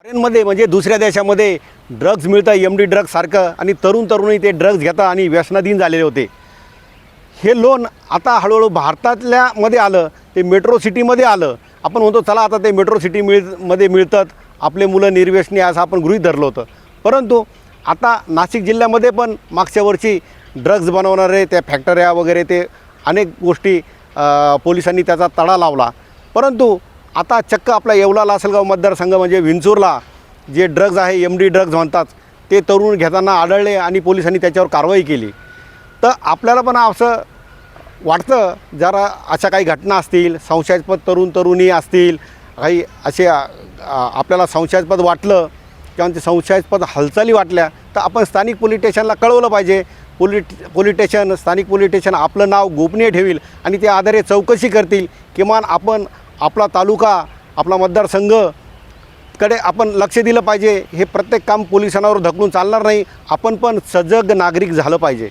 फॉरेनमध्ये म्हणजे दुसऱ्या देशामध्ये ड्रग्ज मिळतं, MD ड्रग्जसारखं, आणि तरुणी ते ड्रग्ज घेतात आणि व्यसनाधीन झालेले होते. हे लोन आता हळूहळू भारतातल्या मध्ये आलं, ते मेट्रो सिटीमध्ये आलं. आपण म्हणतो चला आता ते मेट्रो सिटी मध्ये मिळतात, आपले मुलं निर्व्यसनी असं आपण गृहीत धरलं होतं. परंतु आता नाशिक जिल्ह्यामध्ये पण मागच्या वर्षी ड्रग्ज बनवणारे त्या फॅक्टऱ्या वगैरे ते अनेक गोष्टी पोलिसांनी त्याचा तडा लावला. परंतु आता चक्क आपला येवला लासलगाव मतदारसंघ म्हणजे विंचूरला जे ड्रग्ज आहे, MD ड्रग्ज म्हणतात, ते तरुण घेताना आढळले आणि पोलिसांनी त्याच्यावर कारवाई केली. तर आपल्याला पण असं वाटतं, जरा अशा काही घटना असतील, संशयास्पद तरुणी असतील, काही असे आपल्याला संशयास्पद वाटलं किंवा ते संशयास्पद हालचाली वाटल्या तर आपण स्थानिक पोलीस स्टेशनला कळवलं पाहिजे. स्थानिक पोलीस स्टेशन आपलं नाव गोपनीय ठेवील आणि त्या आधारे चौकशी करतील. किमान आपण आपला तालुका, आपला मतदारसंघकडे आपण लक्ष दिलं पाहिजे. हे प्रत्येक काम पोलिसांवर ढकलून चालणार नाही. आपण पण सजग नागरिक झालं पाहिजे.